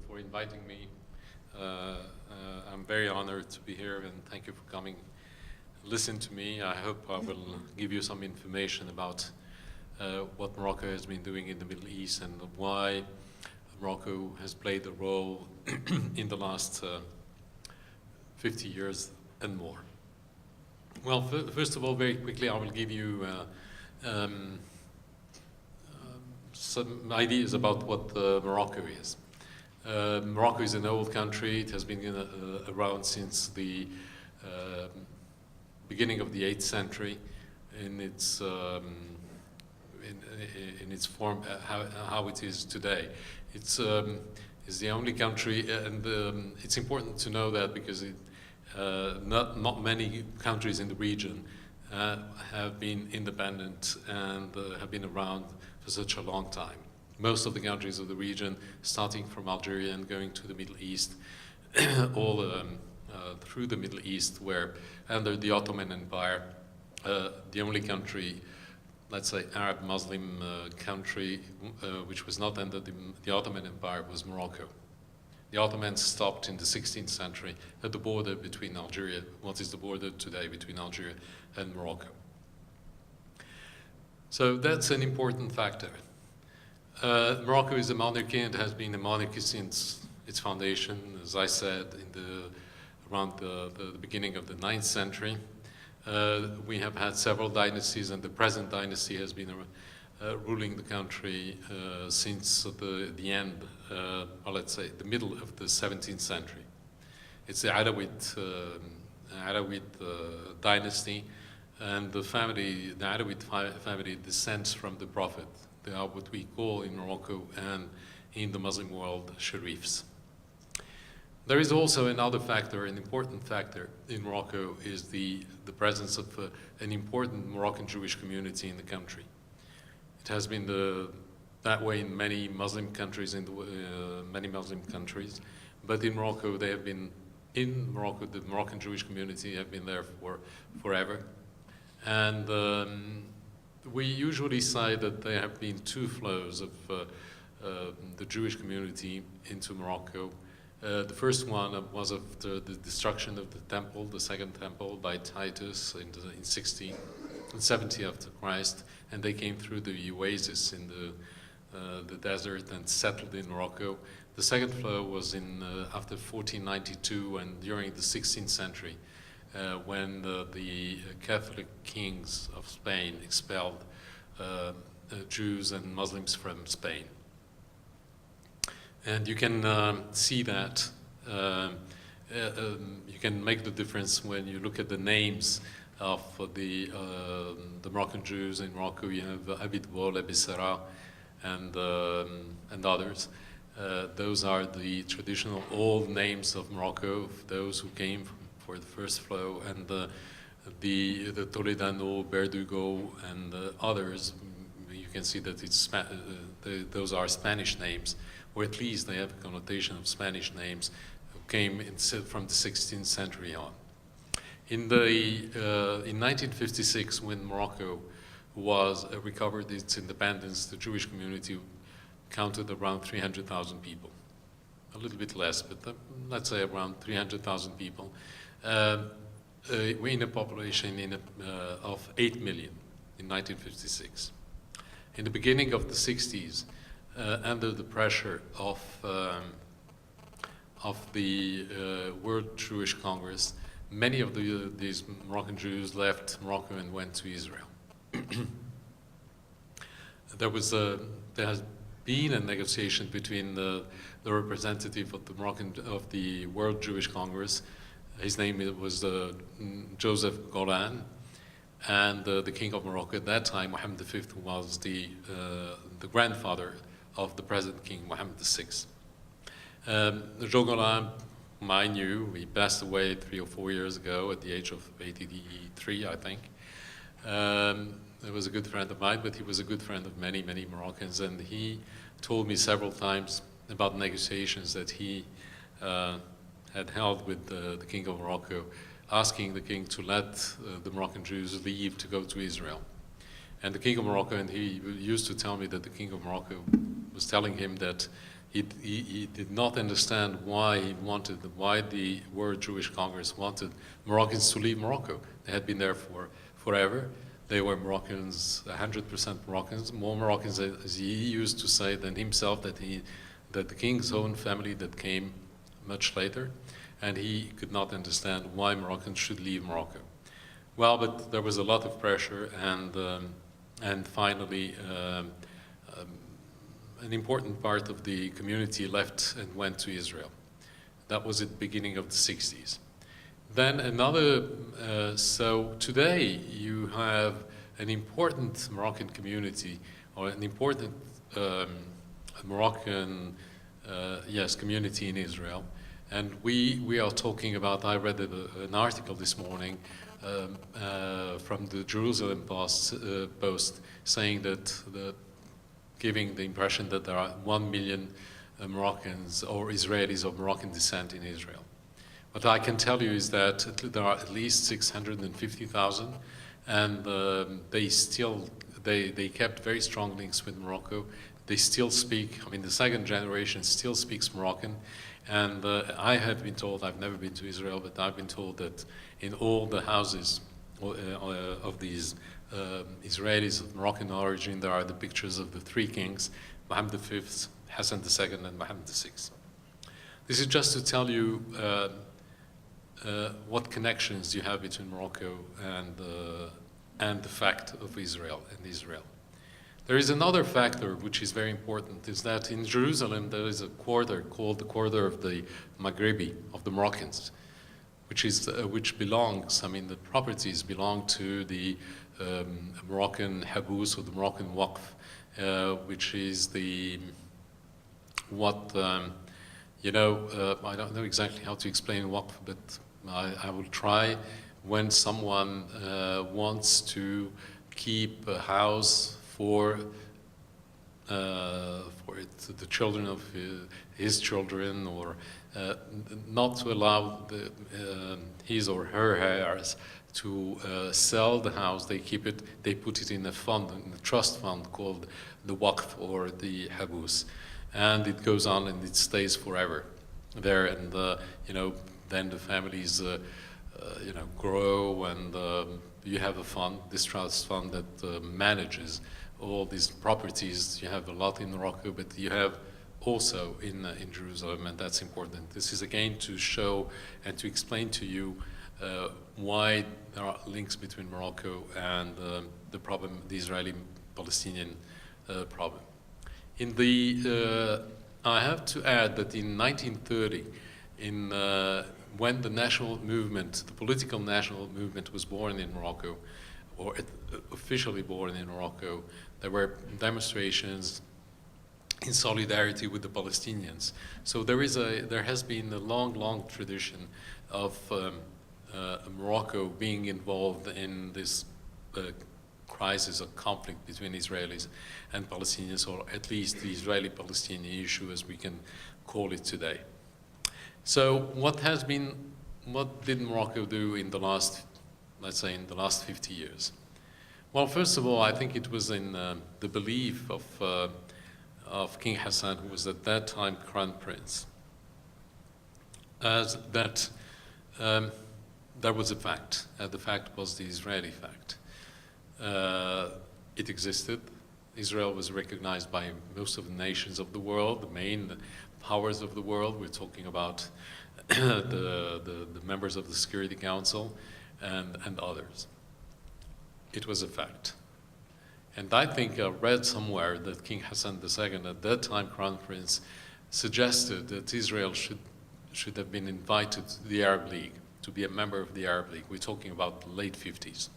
for inviting me. I'm very honored to be here, and thank you for coming. Listen to me. I hope I will give you some information about what Morocco has been doing in the Middle East and why Morocco has played a role in the last 50 years and more. Well, first of all, very quickly, I will give you some ideas about what Morocco is. Morocco is an old country. It has been around since the beginning of the 8th century in its form, how it is today. It's the only country, and it's important to know that because not many countries in the region have been independent and have been around for such a long time. Most of the countries of the region, starting from Algeria and going to the Middle East, all through the Middle East, were under the Ottoman Empire. The only country, let's say Arab Muslim country, which was not under the Ottoman Empire, was Morocco. The Ottomans stopped in the 16th century at the border between Algeria, what is the border today between Algeria and Morocco. So that's an important factor. Morocco is a monarchy and has been a monarchy since its foundation, as I said, around the beginning of the 9th century. We have had several dynasties, and the present dynasty has been ruling the country since the end, or let's say the middle of the 17th century. It's the Alawite dynasty, and the Alawite family descends from the Prophet. They are what we call in Morocco and in the Muslim world Sharifs. There is also another factor, an important factor in Morocco, is the presence of an important Moroccan Jewish community in the country. It has been that way in many Muslim countries, but in Morocco they have been, the Moroccan Jewish community have been there forever. And we usually say that there have been two flows of the Jewish community into Morocco. The first one was of the destruction of the temple, the second temple, by Titus in 70 after Christ, and they came through the oasis in the desert and settled in Morocco. The second flow was after 1492 and during the 16th century, when the Catholic kings of Spain expelled Jews and Muslims from Spain. And you can see that, you can make the difference when you look at the names of the Moroccan Jews in Morocco. You have Abid Bol, Abissara, and others. Those are the traditional old names of Morocco, of those who came for the first flow, and the Toledano, Berdugo, and others. You can see that those are Spanish names, or at least they have a connotation of Spanish names, who came from the 16th century on. In 1956, when Morocco recovered its independence, the Jewish community counted around 300,000 people. A little bit less, but let's say around 300,000 people. In a population of 8 million in 1956. In the beginning of the 60s, under the pressure of the World Jewish Congress, many of these Moroccan Jews left Morocco and went to Israel. There has been a negotiation between the representative of the World Jewish Congress. His name was Joseph Golan, and the King of Morocco at that time, Mohammed V, who was the grandfather of the present King, Mohammed VI. Joe Golan, whom I knew, he passed away 3 or 4 years ago at the age of 83, I think. He was a good friend of mine, but he was a good friend of many, many Moroccans, and he told me several times about negotiations that he had held with the King of Morocco, asking the king to let the Moroccan Jews leave to go to Israel. And the King of Morocco, and he used to tell me that the King of Morocco was telling him that He did not understand why the World Jewish Congress wanted Moroccans to leave Morocco. They had been there for forever. They were Moroccans, 100% Moroccans, more Moroccans, as he used to say, than himself, that the king's own family that came much later, and he could not understand why Moroccans should leave Morocco. Well, but there was a lot of pressure, and finally, an important part of the community left and went to Israel. That was at the beginning of the 60s. Then so today you have an important Moroccan community, or an important Moroccan, community in Israel. And we are talking about, I read an article this morning from the Jerusalem Post saying that giving the impression that there are 1 million Moroccans or Israelis of Moroccan descent in Israel. What I can tell you is that there are at least 650,000, and they kept very strong links with Morocco. They still speak, the second generation still speaks Moroccan, and I have been told, I've never been to Israel, but I've been told that in all the houses of these Israelis of Moroccan origin, there are the pictures of the three kings, Mohammed V, Hassan II, and Mohammed VI. This is just to tell you what connections you have between Morocco and the fact of Israel and Israel. There is another factor which is very important, is that in Jerusalem there is a quarter called the quarter of the Maghrebi, of the Moroccans, which belongs, the properties belong to the Moroccan taboos, or the Moroccan Waqf, which is I don't know exactly how to explain Waqf, but I will try. When someone wants to keep a house for the children of his children, or not to allow his or her heirs to sell the house, they keep it, they put it in a fund, in a trust fund called the Waqf or the taboos, and it goes on and it stays forever there, and then the families grow, and you have a fund, this trust fund, that manages all these properties. You have a lot in Morocco, but you have also in Jerusalem, and that's important. This is again to show and to explain to you why there are links between Morocco and the problem, the Israeli-Palestinian problem. I have to add that in 1930, when the national movement, the political national movement, was born in Morocco, or officially born in Morocco, there were demonstrations in solidarity with the Palestinians. So there has been a long tradition of Morocco being involved in this crisis or conflict between Israelis and Palestinians, or at least the Israeli-Palestinian issue, as we can call it today. So what did Morocco do in the last, let's say, in the last 50 years? Well, first of all, I think it was in the belief of King Hassan, who was at that time Crown Prince, as that there was a fact. The fact was the Israeli fact. It existed. Israel was recognized by most of the nations of the world, the main powers of the world. We're talking about the members of the Security Council and others. It was a fact. And I think I read somewhere that King Hassan II, at that time Crown Prince, suggested that Israel should have been invited to the Arab League, to be a member of the Arab League. We're talking about the late 50s.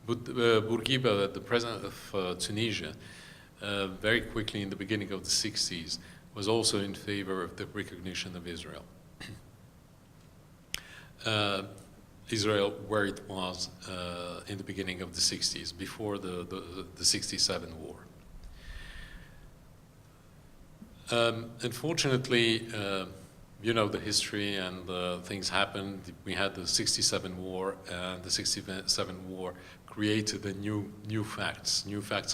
But Bourguiba, the president of Tunisia, very quickly in the beginning of the 60s, was also in favor of the recognition of Israel. Israel, where it was in the beginning of the 60s, before the 67 war. Unfortunately, you know the history, and things happened. We had the 67 war, and the 67 war created the new facts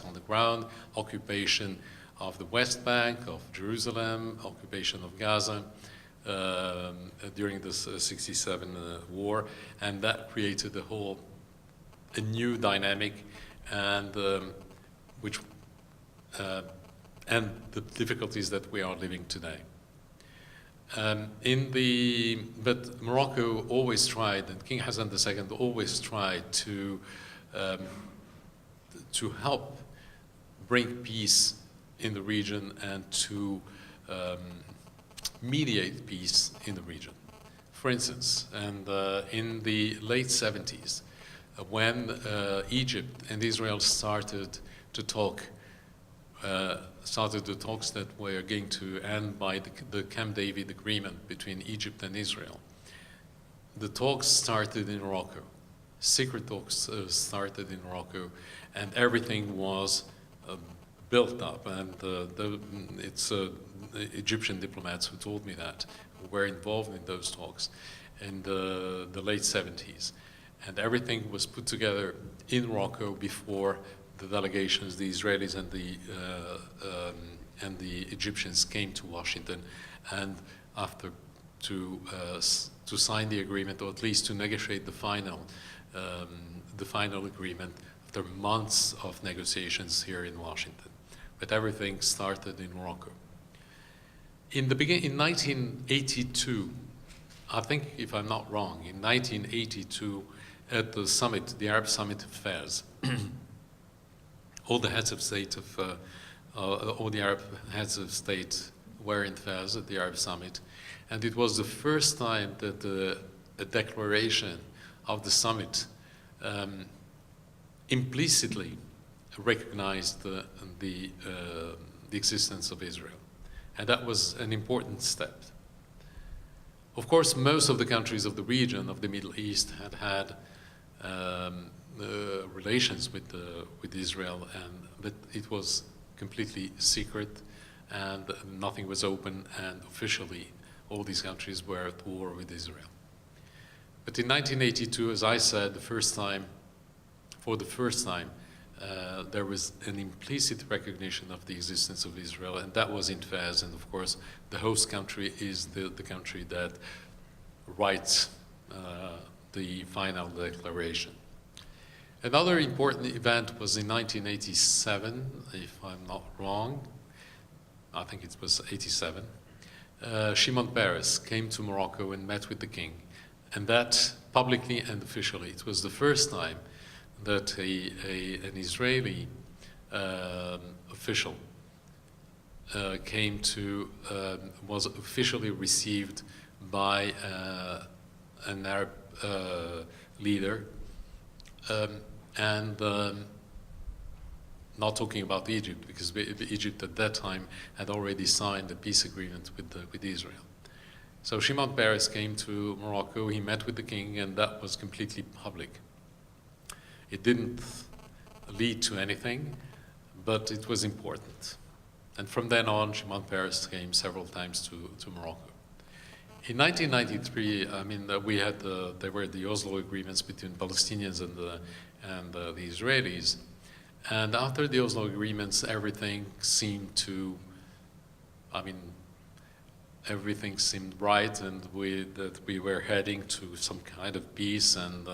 on the ground: occupation of the West Bank, of Jerusalem, occupation of Gaza during this 67 war, and that created a new dynamic, and which and the difficulties that we are living today. But Morocco always tried, and King Hassan II always tried to help bring peace in the region and to mediate peace in the region. For instance, and in the late 70s, when Egypt and Israel started the talks that were going to end by the Camp David agreement between Egypt and Israel. The talks started in Morocco. Secret talks started in Morocco, and everything was built up. And it's Egyptian diplomats who told me that, who were involved in those talks in the late 70s. And everything was put together in Morocco before the delegations, the Israelis and the Egyptians came to Washington, and after to sign the agreement, or at least to negotiate the final agreement after months of negotiations here in Washington. But everything started in Morocco. In 1982, I think, if I'm not wrong, in 1982, at the summit, the Arab Summit of Fez, all the heads of state all the Arab heads of state were in Fez at the Arab Summit, and it was the first time that a declaration of the summit implicitly recognized the existence of Israel, and that was an important step. Of course, most of the countries of the region of the Middle East had relations with Israel, but it was completely secret, and nothing was open, and officially all these countries were at war with Israel. But in 1982, as I said, for the first time, there was an implicit recognition of the existence of Israel, and that was in Fez, and of course the host country is the country that writes the final declaration. Another important event was in 1987, if I'm not wrong. I think it was 87. Shimon Peres came to Morocco and met with the king, and that publicly and officially. It was the first time that an Israeli official was officially received by an Arab leader, and not talking about Egypt, because Egypt at that time had already signed a peace agreement with Israel. So Shimon Peres came to Morocco, he met with the king, and that was completely public. It didn't lead to anything, but it was important. And from then on, Shimon Peres came several times to Morocco. In 1993, I mean, there were the Oslo agreements between Palestinians and the Israelis. And after the Oslo agreements, everything seemed right, and that we were heading to some kind of peace, and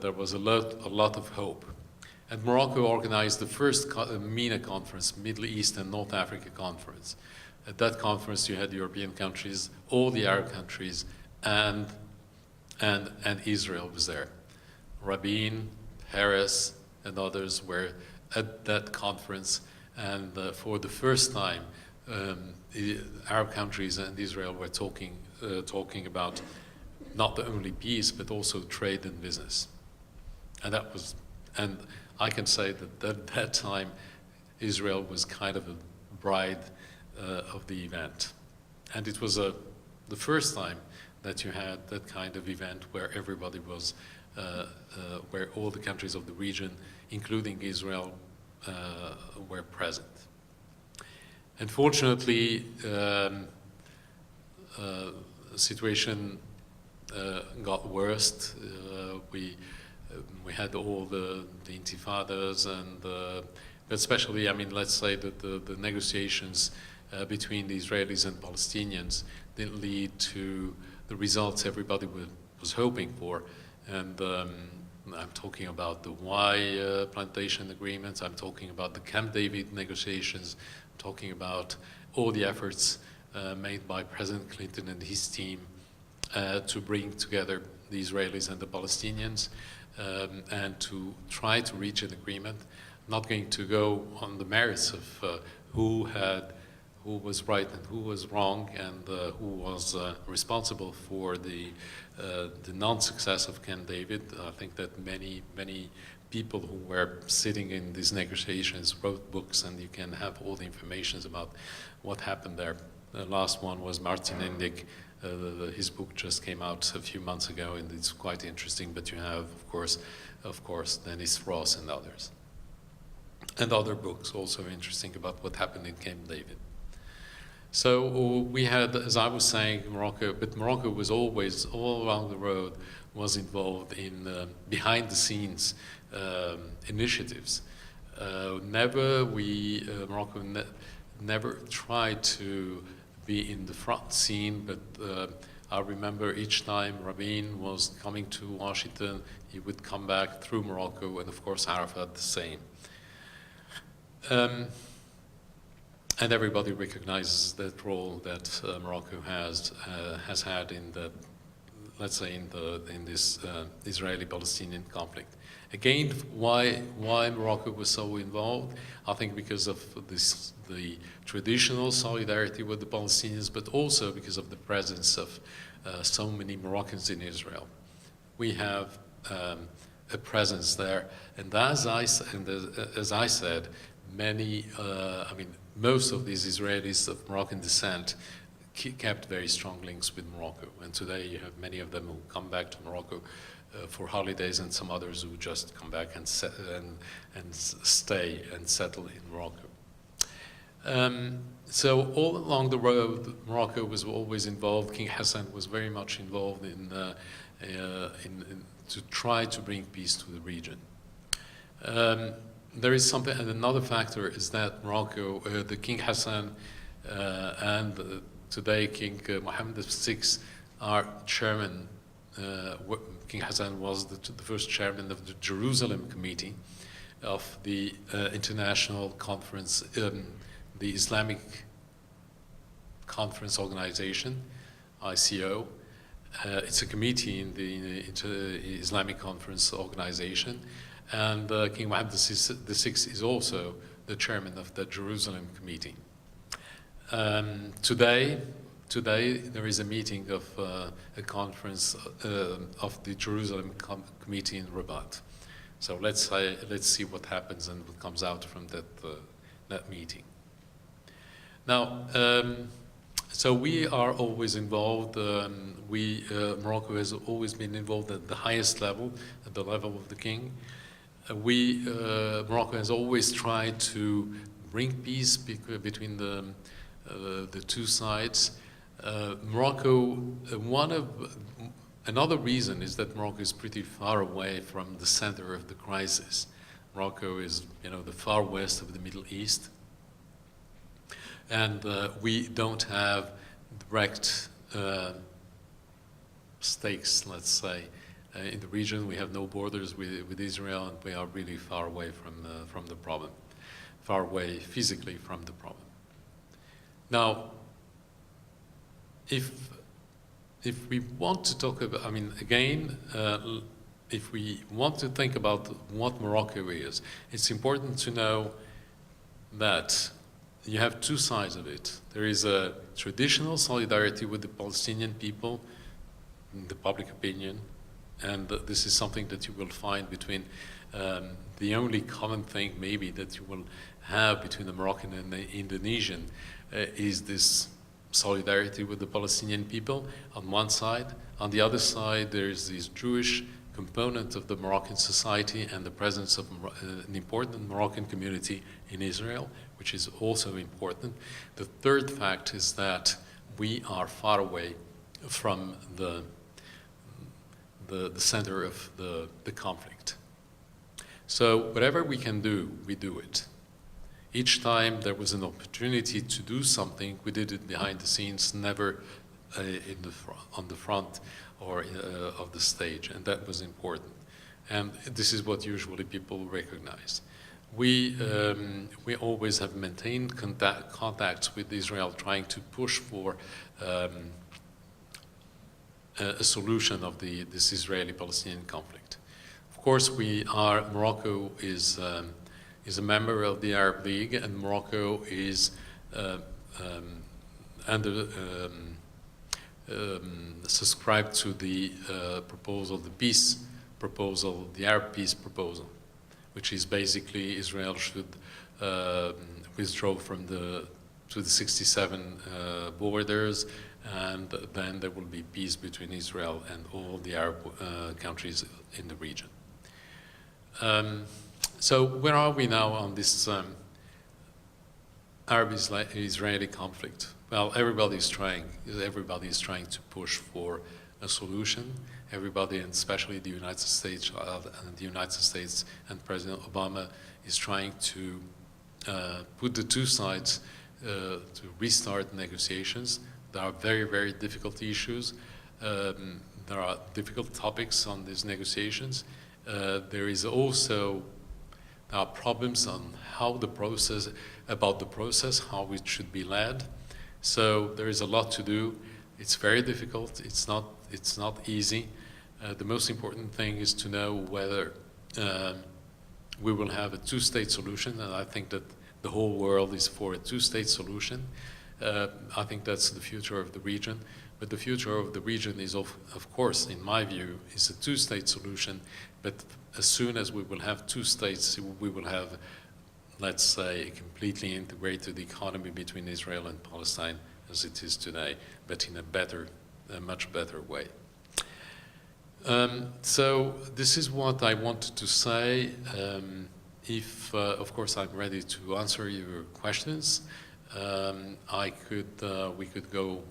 there was a lot of hope. And Morocco organized the first MENA conference, Middle East and North Africa conference. At that conference, you had European countries, all the Arab countries, and Israel was there. Rabin, Peres, and others were at that conference, and for the first time, the Arab countries and Israel were talking about not only peace but also trade and business, and I can say that at that time, Israel was kind of a bride of the event, and it was the first time that you had that kind of event where everybody was, where all the countries of the region, including Israel, were present. Unfortunately, the situation got worse. We had all the intifadas and But especially, I mean, let's say that the negotiations between the Israelis and Palestinians didn't lead to the results everybody was hoping for. And I'm talking about the Y plantation agreements, I'm talking about the Camp David negotiations, I'm talking about all the efforts made by President Clinton and his team to bring together the Israelis and the Palestinians and to try to reach an agreement. I'm not going to go on the merits of who was right and who was wrong, and who was responsible for the non-success of Camp David. I think that many people who were sitting in these negotiations wrote books, and you can have all the information about what happened there. The last one was Martin Indig. His book just came out a few months ago, and it's quite interesting. But you have, of course, Dennis Ross and others, and other books also interesting about what happened in Camp David. So we had, as I was saying, Morocco, but Morocco was always, all along the road, was involved in behind-the-scenes initiatives. Morocco never tried to be in the front scene, but I remember each time Rabin was coming to Washington, he would come back through Morocco, and of course Arafat the same. And everybody recognizes that role that Morocco has had in the, let's say, in this Israeli-Palestinian conflict. Again, why Morocco was so involved? I think because of the traditional solidarity with the Palestinians, but also because of the presence of so many Moroccans in Israel. We have a presence there, and as I said, most of these Israelis of Moroccan descent kept very strong links with Morocco, and today you have many of them who come back to Morocco for holidays, and some others who just come back and stay and settle in Morocco. So all along the road, Morocco was always involved. King Hassan was very much involved in to try to bring peace to the region. There is something, and another factor is that Morocco, the King Hassan and today King Mohammed VI are chairman. King Hassan was the first chairman of the Jerusalem Committee of the International Conference, the Islamic Conference Organization, ICO. It's a committee in the Islamic Conference Organization. And King Mohammed VI is also the chairman of the Jerusalem Committee. Today there is a meeting of a conference of the Jerusalem Committee in Rabat. So let's see what happens and what comes out from that meeting. Now, so we are always involved. Morocco has always been involved at the highest level, at the level of the king. Morocco has always tried to bring peace between the two sides. Another reason is that Morocco is pretty far away from the center of the crisis. Morocco is, the far west of the Middle East, and we don't have direct stakes, let's say. In the region, we have no borders with Israel, and we are really far away from the problem, far away physically from the problem. Now, if we want to talk about, if we want to think about what Morocco is, it's important to know that you have two sides of it. There is a traditional solidarity with the Palestinian people, in the public opinion, and this is something that you will find between the only common thing maybe that you will have between the Moroccan and the Indonesian is this solidarity with the Palestinian people on one side. On the other side, there is this Jewish component of the Moroccan society and the presence of an important Moroccan community in Israel, which is also important. The third fact is that we are far away from the center of the conflict. So whatever we can do, we do it. Each time there was an opportunity to do something, we did it behind the scenes, never on the front or of the stage, and that was important. And this is what usually people recognize. We always have maintained contacts with Israel, trying to push for a solution of this Israeli-Palestinian conflict. Of course, Morocco is a member of the Arab League, and Morocco is subscribed to the proposal, the peace proposal, the Arab peace proposal, which is basically Israel should withdraw from the 67 borders, and then there will be peace between Israel and all the Arab countries in the region. So where are we now on this Arab-Israeli conflict? Well, everybody is trying to push for a solution. Everybody, and especially the United States and President Obama is trying to put the two sides to restart negotiations. There are very, very difficult issues. There are difficult topics on these negotiations. There are problems on how the process, how it should be led. So there is a lot to do. It's very difficult. It's not easy. The most important thing is to know whether we will have a two-state solution, and I think that the whole world is for a two-state solution. I think that's the future of the region. But the future of the region is, of course, in my view, is a two-state solution. But as soon as we will have two states, we will have, let's say, a completely integrated economy between Israel and Palestine as it is today, but in a much better way. So this is what I wanted to say. Of course, I'm ready to answer your questions. I could go.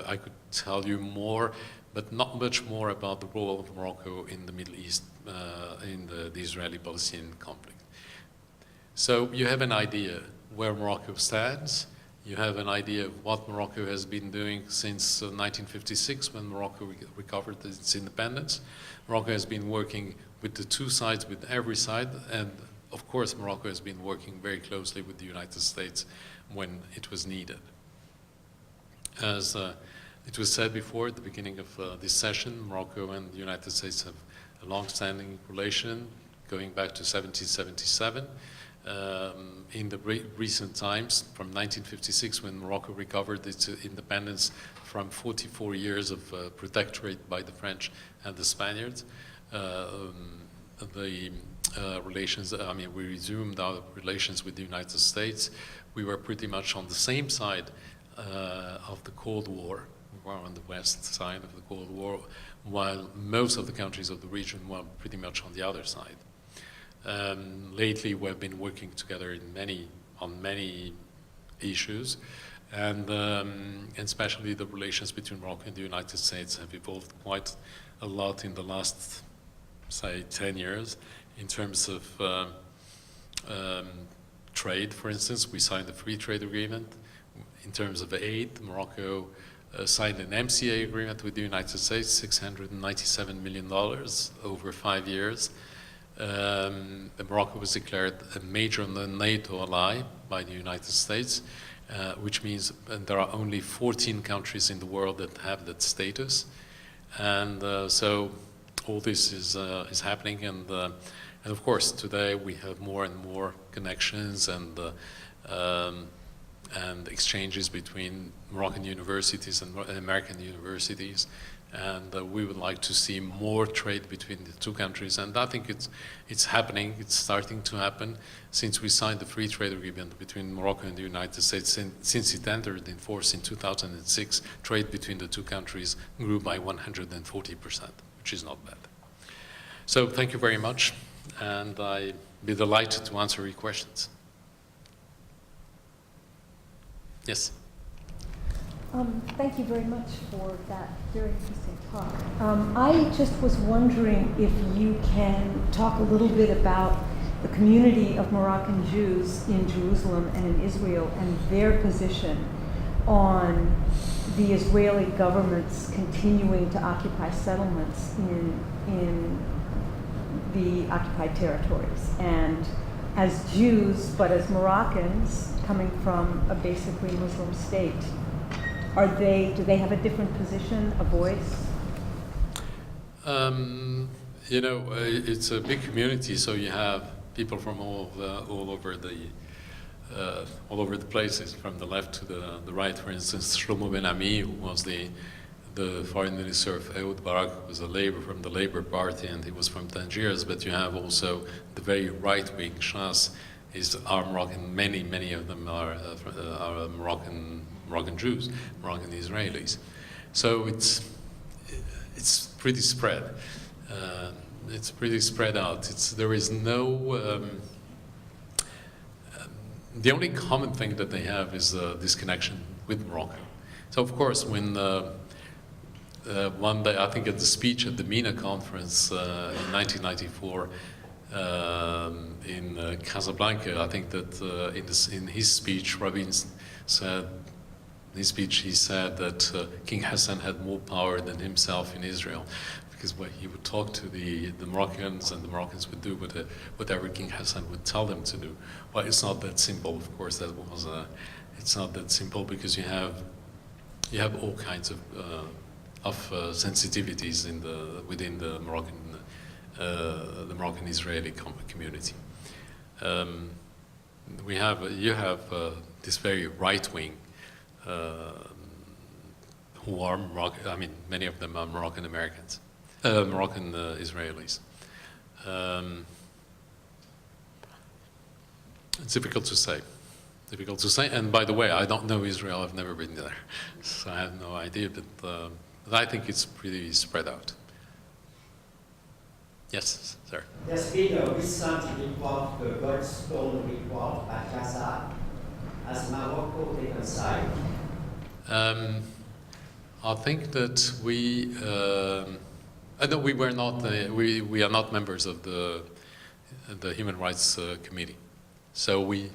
I could tell you more, but not much more about the role of Morocco in the Middle East, in the Israeli-Palestinian conflict. So you have an idea where Morocco stands. You have an idea of what Morocco has been doing since 1956, when Morocco recovered its independence. Morocco has been working with the two sides, with every side, and of course Morocco has been working very closely with the United States when it was needed. As it was said before at the beginning of this session, Morocco and the United States have a long-standing relation going back to 1777. In the recent times, from 1956, when Morocco recovered its independence from 44 years of protectorate by the French and the Spaniards, we resumed our relations with the United States. We were pretty much on the same side of the Cold War. We were on the west side of the Cold War, while most of the countries of the region were pretty much on the other side. Lately, we've been working together on many issues, and especially the relations between Morocco and the United States have evolved quite a lot in the last, say, 10 years in terms of trade. For instance, we signed a free trade agreement. In terms of aid, Morocco signed an MCA agreement with the United States, $697 million over 5 years. Morocco was declared a major NATO ally by the United States, which means there are only 14 countries in the world that have that status. And so all this is happening, and of course today we have more and more connections and exchanges between Moroccan universities and American universities, and we would like to see more trade between the two countries, and I think it's happening. It's starting to happen since we signed the free trade agreement between Morocco and the United States. Since it entered in force in 2006, trade between the two countries grew by 140%, which is not bad. So thank you very much, and I'd be delighted to answer your questions. Yes. Thank you very much for that very interesting talk. I just was wondering if you can talk a little bit about the community of Moroccan Jews in Jerusalem and in Israel and their position on the Israeli government's continuing to occupy settlements in the occupied territories. And as Jews, but as Moroccans coming from a basically Muslim state, do they have a different position, a voice? You know, it's a big community, so you have people from all over the places, from the left to the right. For instance, Shlomo Ben Ami, who was the foreign minister of Ehud Barak, who was from the Labour Party, and he was from Tangiers. But you have also the very right-wing Shas are Moroccan. Many of them are Moroccan Jews, Moroccan Israelis. So it's pretty spread. It's pretty spread out. There is no. The only common thing that they have is this connection with Morocco. So of course, when one day, I think at the speech at the MENA conference in 1994 in Casablanca, I think that in his speech, Rabin said. In his speech, he said that King Hassan had more power than himself in Israel, because he would talk to the Moroccans, and the Moroccans would do whatever King Hassan would tell them to do. Well, it's not that simple, of course. It's not that simple, because you have all kinds of sensitivities within the Moroccan Israeli community. You have this very right wing. Who are Moroccan, I mean, many of them are Moroccan Americans, Moroccan Israelis. It's difficult to say. And by the way, I don't know Israel. I've never been there, so I have no idea. But I think it's pretty spread out. Yes, sir. There's been a recent report, the Goldstone report by Gaza. Has Morocco taken side? I think that no, we were not. We are not members of the Human Rights Committee, so we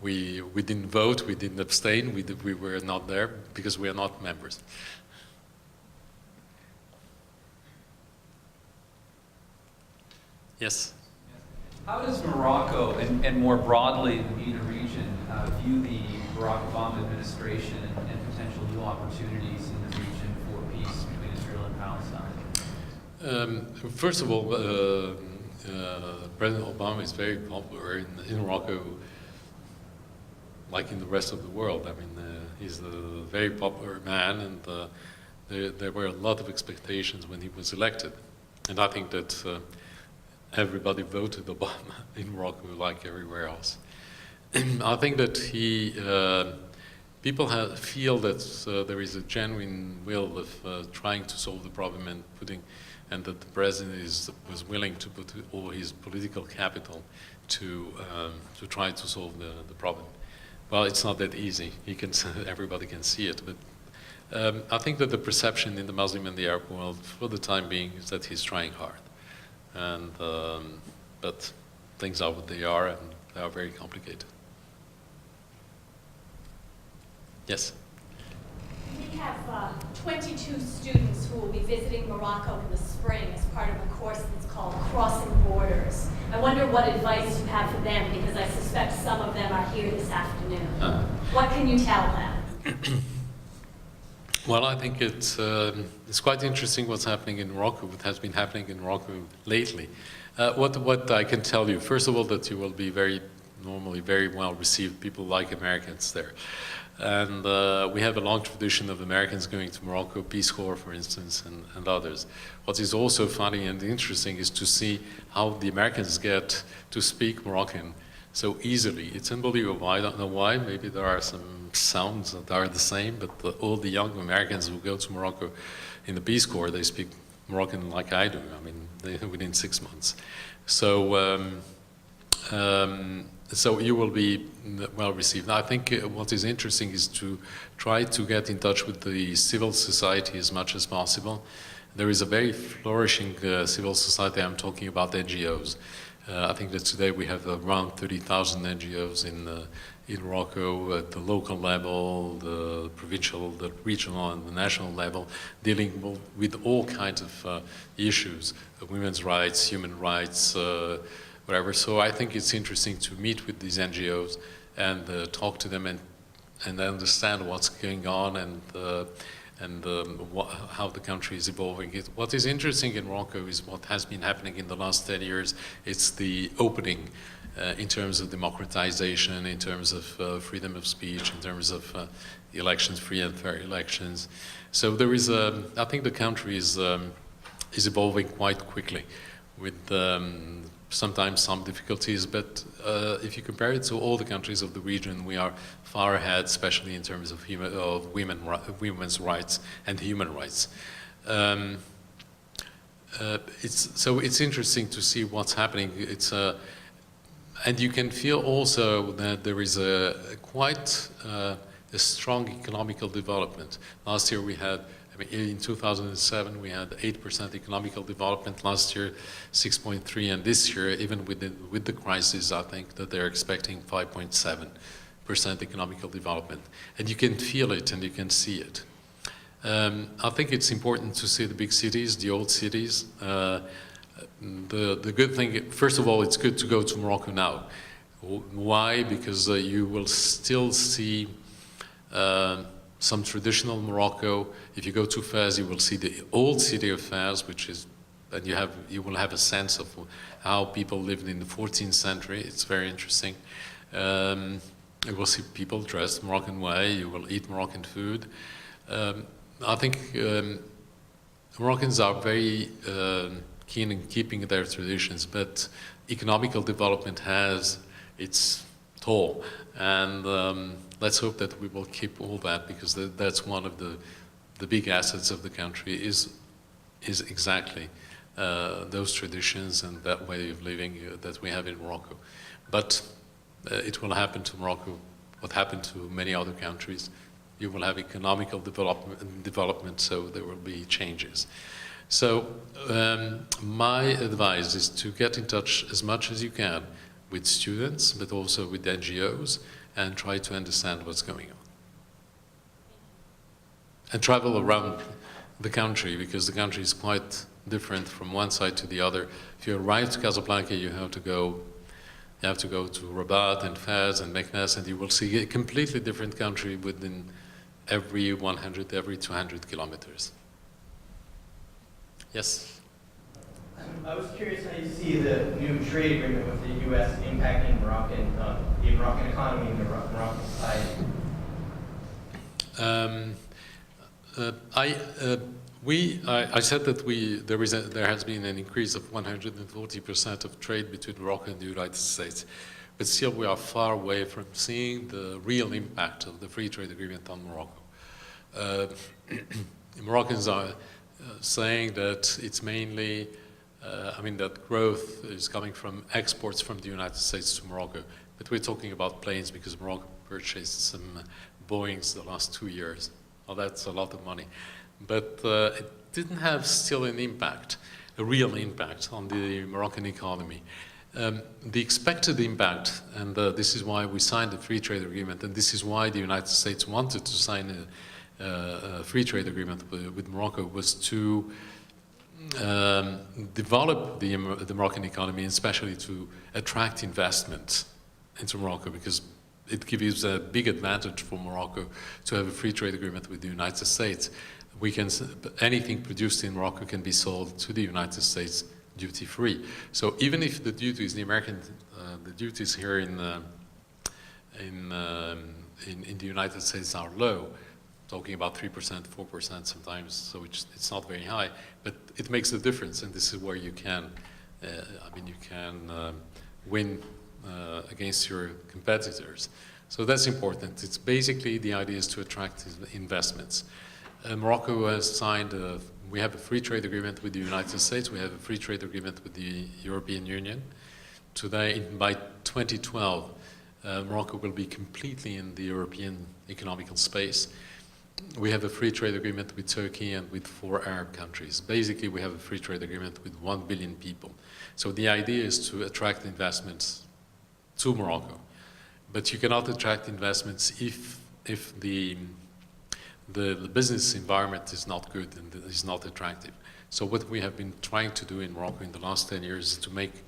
didn't vote. We didn't abstain. We were not there because we are not members. Yes. How does Morocco, and more broadly the MENA region, view the Barack Obama administration and potential new opportunities in the region for peace between Israel and Palestine? First of all, President Obama is very popular in Morocco, like in the rest of the world. I mean, he's a very popular man, and there were a lot of expectations when he was elected. And I think that everybody voted Obama in Morocco like everywhere else. I think that people feel that there is a genuine will of trying to solve the problem and that the president was willing to put all his political capital to try to solve the problem. Well, it's not that easy. Everybody can see it, but I think that the perception in the Muslim and the Arab world for the time being is that he's trying hard. And but things are what they are, and they are very complicated. Yes? We have 22 students who will be visiting Morocco in the spring as part of a course that's called Crossing Borders. I wonder what advice you have for them, because I suspect some of them are here this afternoon. What can you tell them? Well, I think it's quite interesting what's happening in Morocco, what has been happening in Morocco lately. What I can tell you, first of all, that you will be normally very well received. People like Americans there. And we have a long tradition of Americans going to Morocco, Peace Corps, for instance, and others. What is also funny and interesting is to see how the Americans get to speak Moroccan so easily. It's unbelievable. I don't know why. Maybe there are some sounds that are the same, but all the young Americans who go to Morocco in the Peace Corps, they speak Moroccan like I do. I mean, within 6 months. So so you will be well received. I think what is interesting is to try to get in touch with the civil society as much as possible. There is a very flourishing civil society. I'm talking about NGOs. I think that today we have around 30,000 NGOs in Morocco at the local level, the provincial, the regional, and the national level, dealing with all kinds of issues, women's rights, human rights, whatever. So I think it's interesting to meet with these NGOs and talk to them and understand what's going on and how the country is evolving. What is interesting in Morocco is what has been happening in the last 10 years. It's the opening in terms of democratization, in terms of freedom of speech, in terms of elections, free and fair elections. So there is I think the country is evolving quite quickly with sometimes some difficulties, but if you compare it to all the countries of the region, we are far ahead, especially in terms of women's rights and human rights. It's interesting to see what's happening. And you can feel also that there is quite a strong economical development. Last year we had, in 2007, we had 8% economical development. Last year, 6.3%, and this year, even with the crisis, I think that they're expecting 5.7% economical development. And you can feel it and you can see it. I think it's important to see the big cities, the old cities. The good thing, first of all, it's good to go to Morocco now. Why? Because you will still see some traditional Morocco. If you go to Fez, you will see the old city of Fez, which is, and you will have a sense of how people lived in the 14th century. It's very interesting. You will see people dressed Moroccan way. You will eat Moroccan food. I think Moroccans are very keen in keeping their traditions, but economical development has its toll, and let's hope that we will keep all that, because that's one of the big assets of the country is exactly those traditions and that way of living that we have in Morocco. But it will happen to Morocco what happened to many other countries. You will have economical development, so there will be changes. So my advice is to get in touch as much as you can with students, but also with NGOs, and try to understand what's going on. And travel around the country, because the country is quite different from one side to the other. If you arrive to Casablanca, you have to go to Rabat and Fez and Meknes, and you will see a completely different country within every 100, every 200 kilometers. Yes? I was curious how you see the new trade agreement with the U.S. impacting the Moroccan economy and the Moroccan society. I said that there has been an increase of 140% of trade between Morocco and the United States, but still we are far away from seeing the real impact of the free trade agreement on Morocco. Moroccans are saying that it's mainly, that growth is coming from exports from the United States to Morocco, but we're talking about planes because Morocco purchased some Boeings the last 2 years. Well, that's a lot of money. But it didn't have still an impact, a real impact on the Moroccan economy. The expected impact, and this is why we signed the free trade agreement, and this is why the United States wanted to sign a free trade agreement with Morocco, was to develop the Moroccan economy, and especially to attract investment into Morocco, because it gives a big advantage for Morocco to have a free trade agreement with the United States. Anything produced in Morocco can be sold to the United States duty-free. So even if the duties, the duties here in the United States are low, talking about 3%, 4% sometimes, so it's not very high, but it makes a difference, and this is where you can, win against your competitors. So that's important. It's basically, the idea is to attract investments. Morocco has signed, we have a free trade agreement with the United States, we have a free trade agreement with the European Union. Today, by 2012, Morocco will be completely in the European economical space. We have a free trade agreement with Turkey and with 4 Arab countries. Basically, we have a free trade agreement with 1 billion people. So the idea is to attract investments to Morocco. But you cannot attract investments if the business environment is not good and is not attractive. So what we have been trying to do in Morocco in the last 10 years is to make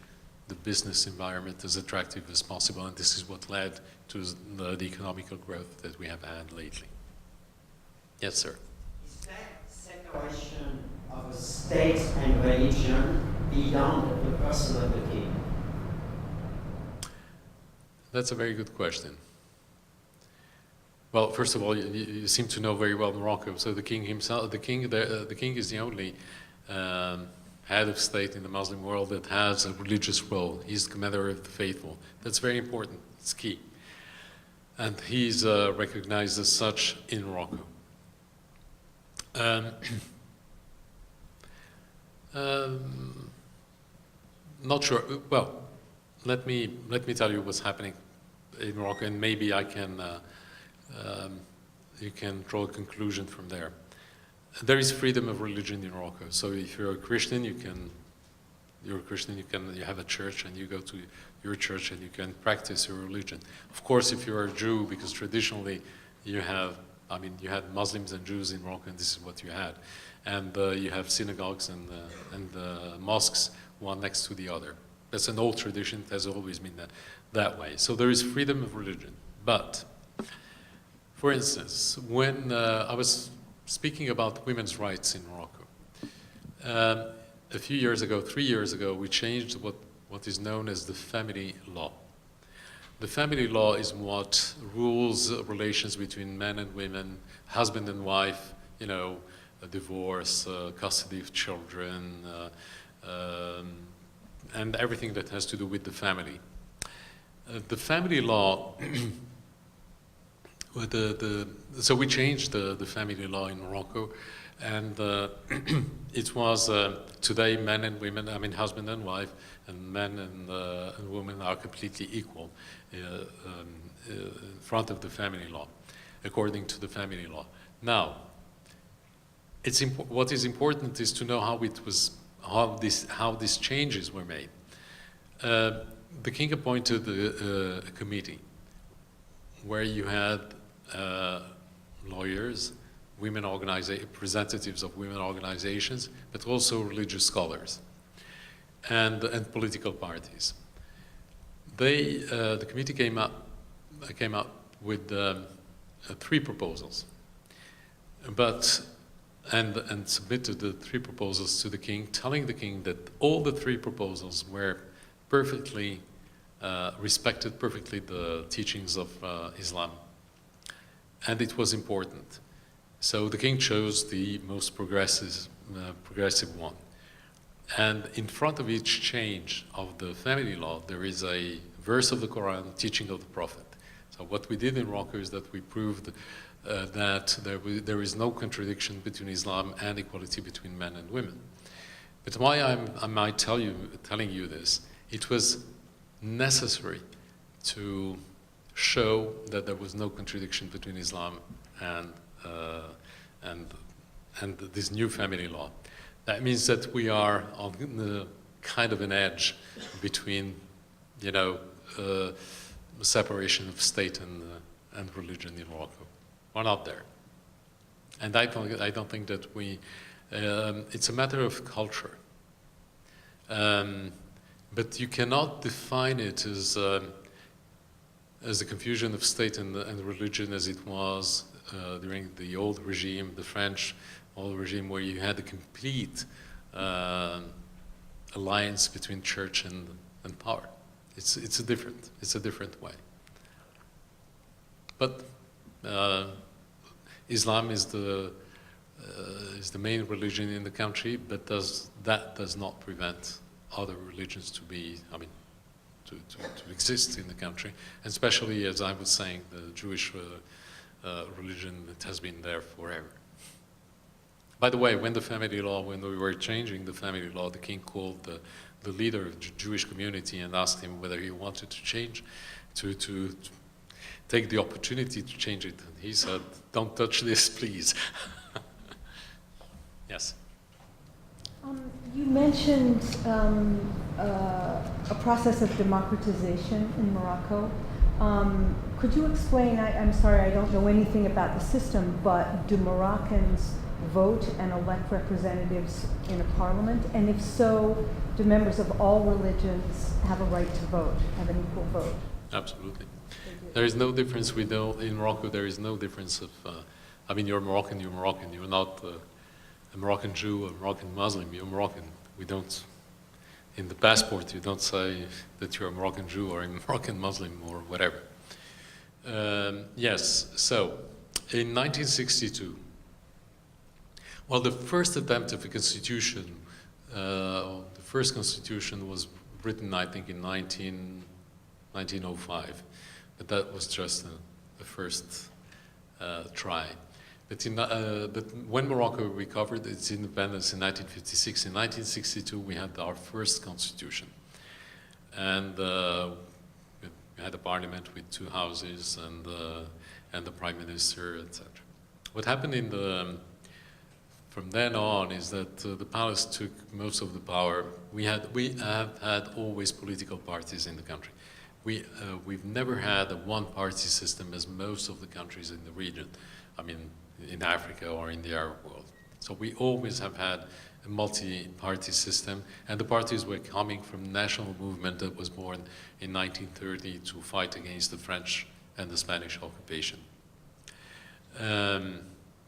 the business environment as attractive as possible, and this is what led to the economical growth that we have had lately. Yes, sir. Is that separation of a state and religion beyond the person of the king? That's a very good question. Well, first of all, you seem to know very well Morocco. So the king himself, the king is the only head of state in the Muslim world that has a religious role. He's the commander of the faithful. That's very important. It's key, and he's recognized as such in Morocco. Not sure. Well, let me tell you what's happening in Morocco, and maybe I can you can draw a conclusion from there. There is freedom of religion in Morocco. So if you're a Christian, you have a church and you go to your church and you can practice your religion. Of course, if you're a Jew, because traditionally you had Muslims and Jews in Morocco, and this is what you had. And you have synagogues and mosques, one next to the other. That's an old tradition. It has always been that way. So there is freedom of religion. But, for instance, when I was speaking about women's rights in Morocco, a few years ago, 3 years ago, we changed what is known as the family law. The family law is what rules relations between men and women, husband and wife, a divorce, custody of children, and everything that has to do with the family. The family law, so we changed the family law in Morocco, and it was today men and women, husband and wife, and men and women are completely equal in front of the family law, according to the family law. Now, what is important is to know how these changes were made. The king appointed a committee where you had lawyers, representatives of women organizations, but also religious scholars and political parties. The committee came up with 3 proposals, and submitted the 3 proposals to the king, telling the king that all the 3 proposals were perfectly respected perfectly the teachings of Islam, and it was important. So the king chose the most progressive one. And in front of each change of the family law, there is a verse of the Quran, teaching of the Prophet. So what we did in Morocco is that we proved that there is no contradiction between Islam and equality between men and women. But why I'm telling you this, it was necessary to show that there was no contradiction between Islam and this new family law. That means that we are on the kind of an edge between, separation of state and religion in Morocco. We're not there, and I don't think that it's a matter of culture. But you cannot define it as a confusion of state and religion as it was during the old regime, the French old regime, where you had a complete alliance between church and power. It's a different way. But Islam is the main religion in the country, but that does not prevent other religions to exist in the country, and especially, as I was saying, the Jewish religion that has been there forever. By the way, when we were changing the family law, the king called the leader of the Jewish community and asked him whether he wanted to change, to take the opportunity to change it. And he said, "Don't touch this, please." Yes. You mentioned a process of democratization in Morocco. Could you explain, I'm sorry, I don't know anything about the system, but do Moroccans vote and elect representatives in a parliament? And if so, do members of all religions have a right to vote, have an equal vote? Absolutely. There is no difference in Morocco. There is no difference of, I mean, you're Moroccan, you're Moroccan. You're not a Moroccan Jew or Moroccan Muslim, you're Moroccan. We don't, in the passport, you don't say that you're a Moroccan Jew or a Moroccan Muslim or whatever. Yes, so in 1962, well, the first attempt of a constitution, the first constitution was written, I think, in 1905, but that was just the first try. But when Morocco recovered its independence in 1956, in 1962 we had our first constitution. And we had a parliament with 2 houses and the prime minister, etc. What happened from then on is that the palace took most of the power. We have had always political parties in the country. We've never had a one-party system as most of the countries in the region. I mean, in Africa or in the Arab world. So we always have had a multi-party system, and the parties were coming from a national movement that was born in 1930 to fight against the French and the Spanish occupation.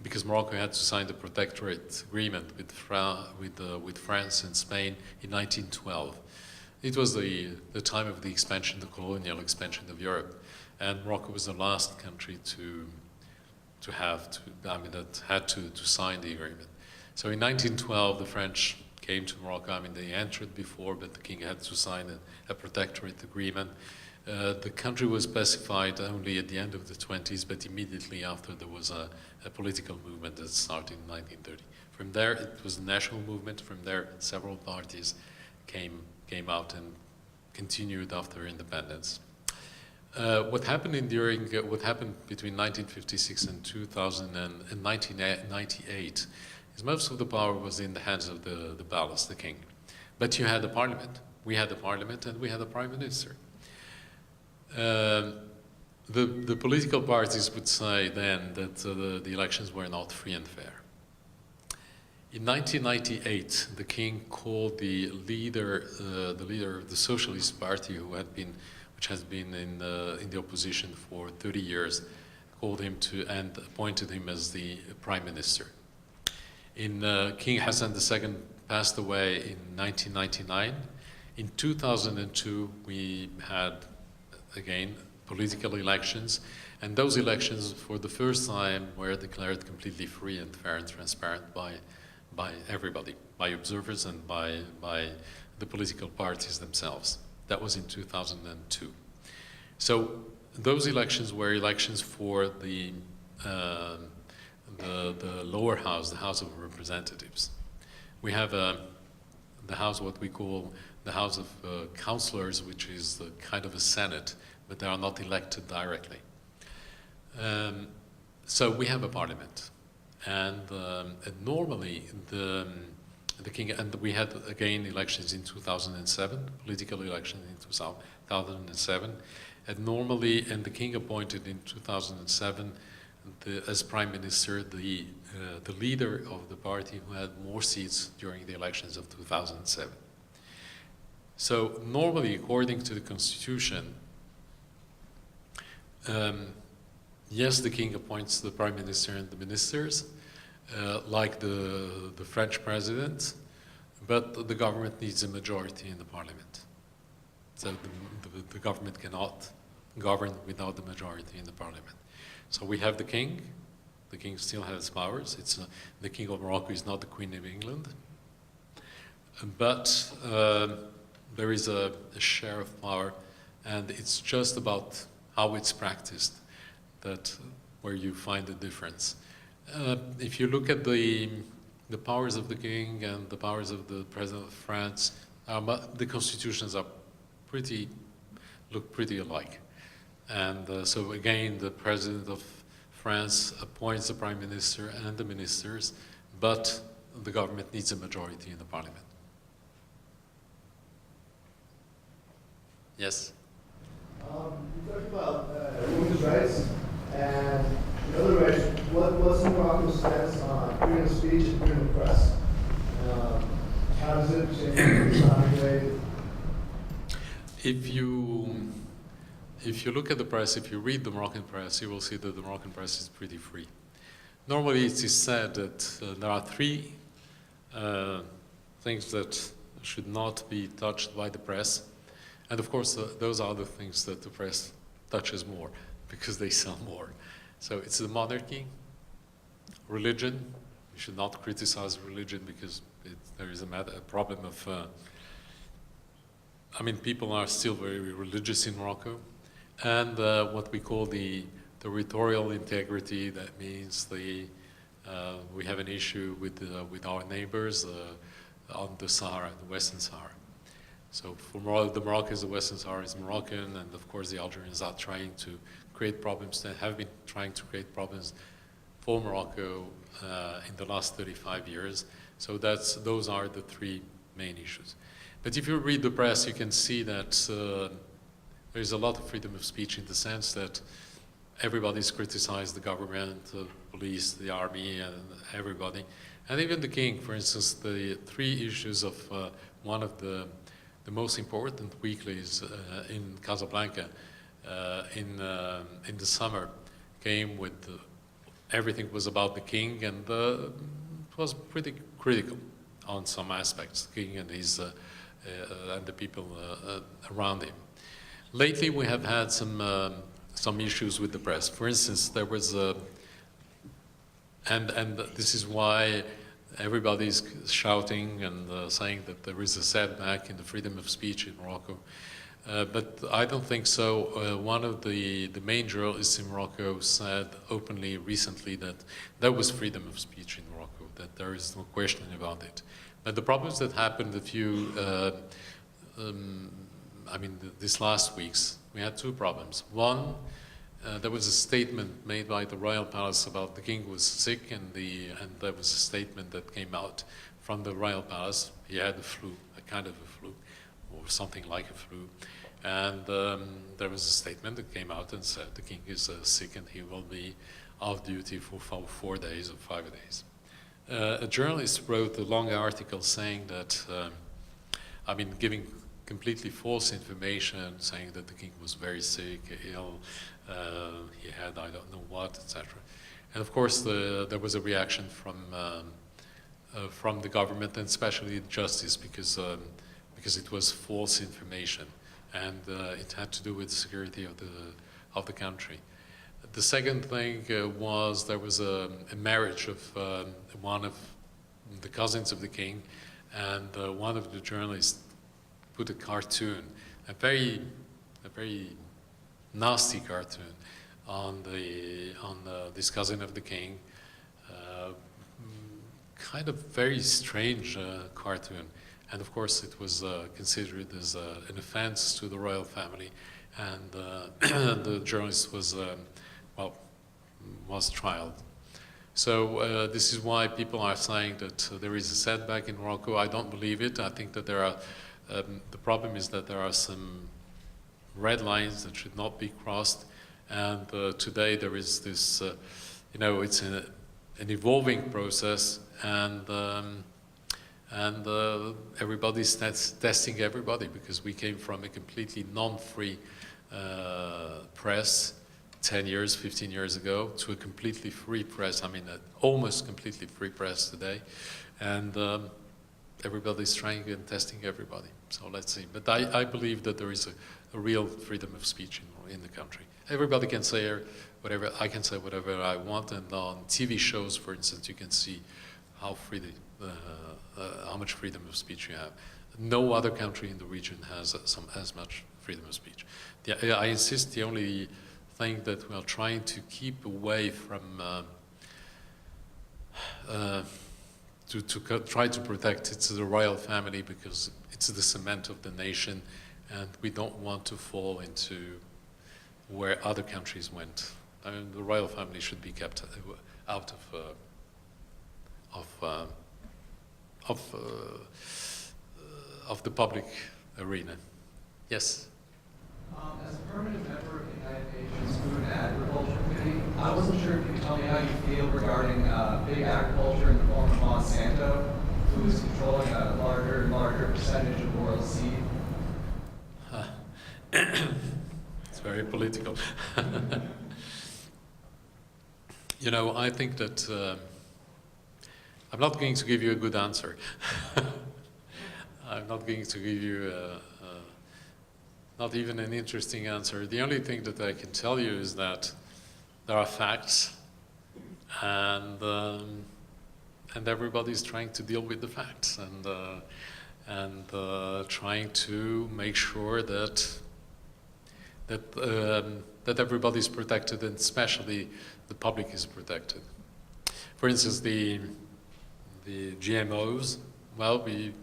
Because Morocco had to sign the protectorate agreement with France and Spain in 1912. It was the time of the expansion, the colonial expansion of Europe, and Morocco was the last country that had to sign the agreement. So in 1912, the French came to Morocco. I mean, they entered before, but the king had to sign a protectorate agreement. The country was pacified only at the end of the 20s, but immediately after there was a political movement that started in 1930. From there, it was a national movement. From there, several parties came out and continued after independence. What happened between 1956 and 1998 is most of the power was in the hands of the palace, the king. But you had a parliament. We had a parliament and we had a prime minister. The political parties would say then that the elections were not free and fair. In 1998, the king called the leader of the Socialist Party, which has been in the opposition for 30 years, called him and appointed him as the prime minister. King Hassan II passed away in 1999. In 2002, we had, again, political elections, and those elections, for the first time, were declared completely free and fair and transparent by everybody, by observers and by the political parties themselves. That was in 2002. So those elections were elections for the lower house, the House of Representatives. We have the house, what we call the House of Councillors, which is kind of a Senate, but they are not elected directly. So we have a parliament. And normally the king, and we had again elections in 2007, political elections in 2007, and normally, and the king appointed in 2007 as prime minister the leader of the party who had more seats during the elections of 2007. So normally, according to the constitution, yes, the king appoints the prime minister and the ministers, like the French president, but the government needs a majority in the parliament. So the government cannot govern without the majority in the parliament. So we have the king. The king still has powers. The king of Morocco is not the Queen of England, but there is a share of power, and it's just about how it's practiced where you find the difference. If you look at the powers of the king and the powers of the president of France, But the constitutions are look pretty alike. And so again, the president of France appoints the prime minister and the ministers, but the government needs a majority in the parliament. Yes? You talked about women's rights and other rights. What's Morocco's stance on freedom of speech and freedom of press? How does it change in Islamic way? If you look at the press, if you read the Moroccan press, you will see that the Moroccan press is pretty free. Normally it is said that there are three things that should not be touched by the press. And of course, those are the things that the press touches more because they sell more. So it's the monarchy, religion. We should not criticize religion because there is a problem of, people are still very religious in Morocco. And what we call the territorial integrity, that means we have an issue with our neighbors on the Sahara, the Western Sahara. So for the Moroccans, the Western Sahara is Moroccan, and of course the Algerians are trying to create problems, they have been trying to create problems for Morocco in the last 35 years. So those are the three main issues. But if you read the press, you can see that there's a lot of freedom of speech in the sense that everybody's criticized the government, the police, the army, and everybody. And even the king, for instance, the three issues of one of the most important weeklies in Casablanca in the summer came with everything was about the king, and it was pretty critical on some aspects, the king and his and the people around him. Lately, we have had some issues with the press. For instance, there was and this is why everybody's shouting and saying that there is a setback in the freedom of speech in Morocco. But I don't think so. One of the main journalists in Morocco said openly recently that there was freedom of speech in Morocco, that there is no question about it. But the problems that happened these last weeks, we had two problems. One, there was a statement made by the Royal Palace about the king was sick, and there was a statement that came out from the Royal Palace. He had a flu, a kind of a flu, or something like a flu. And there was a statement that came out and said the king is sick and he will be off duty for 4 days or 5 days. A journalist wrote a long article saying that, giving completely false information, saying that the king was very sick, ill, he had I don't know what, etc. And of course, there was a reaction from the government and especially justice because it was false information, and it had to do with the security of the country. The second thing was there was a marriage of one of the cousins of the king, and one of the journalists put a cartoon, a very nasty cartoon, on this cousin of the king, kind of very strange cartoon, and of course it was considered as an offense to the royal family, and the journalist was trialed. So this is why people are saying that there is a setback in Morocco. I don't believe it. I think that there are. The problem is that there are some red lines that should not be crossed, and today there is this, it's an evolving process, and everybody's testing everybody, because we came from a completely non-free press 10 years, 15 years ago to a completely free press, almost completely free press today, and everybody's trying and testing everybody. So let's see. But I believe that there is a real freedom of speech in the country. Everybody can say whatever, I can say whatever I want, and on TV shows, for instance, you can see how much freedom of speech you have. No other country in the region has as much freedom of speech. I insist the only thing that we are trying to keep away from to try to protect, it's the royal family, because it's the cement of the nation, and we don't want to fall into where other countries went. I mean, the royal family should be kept out of the public arena. Yes? As a permanent member of the United Nations Food and Agriculture Committee, I wasn't sure if you could tell me how you feel regarding big agriculture in the form of Monsanto, who is controlling a larger and larger percentage of world seed. It's very political. You know, I think that I'm not going to give you a good answer. I'm not going to give you not even an interesting answer. The only thing that I can tell you is that there are facts, and everybody's trying to deal with the facts, and trying to make sure that everybody's protected, and especially the public is protected. For instance, the GMOs. Well, you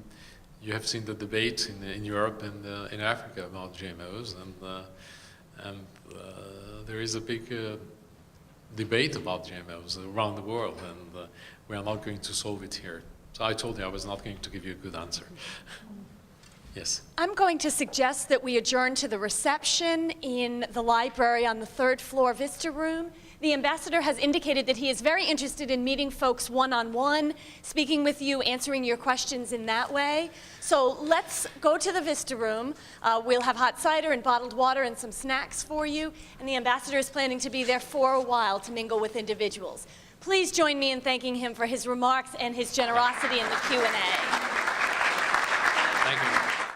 have seen the debate in Europe and in Africa about GMOs, and there is a big debate about GMOs around the world, and we are not going to solve it here. So I told you I was not going to give you a good answer. Yes. I'm going to suggest that we adjourn to the reception in the library on the 3rd floor Vista Room. The ambassador has indicated that he is very interested in meeting folks one-on-one, speaking with you, answering your questions in that way. So let's go to the Vista Room. We'll have hot cider and bottled water and some snacks for you, and the ambassador is planning to be there for a while to mingle with individuals. Please join me in thanking him for his remarks and his generosity in the Q&A.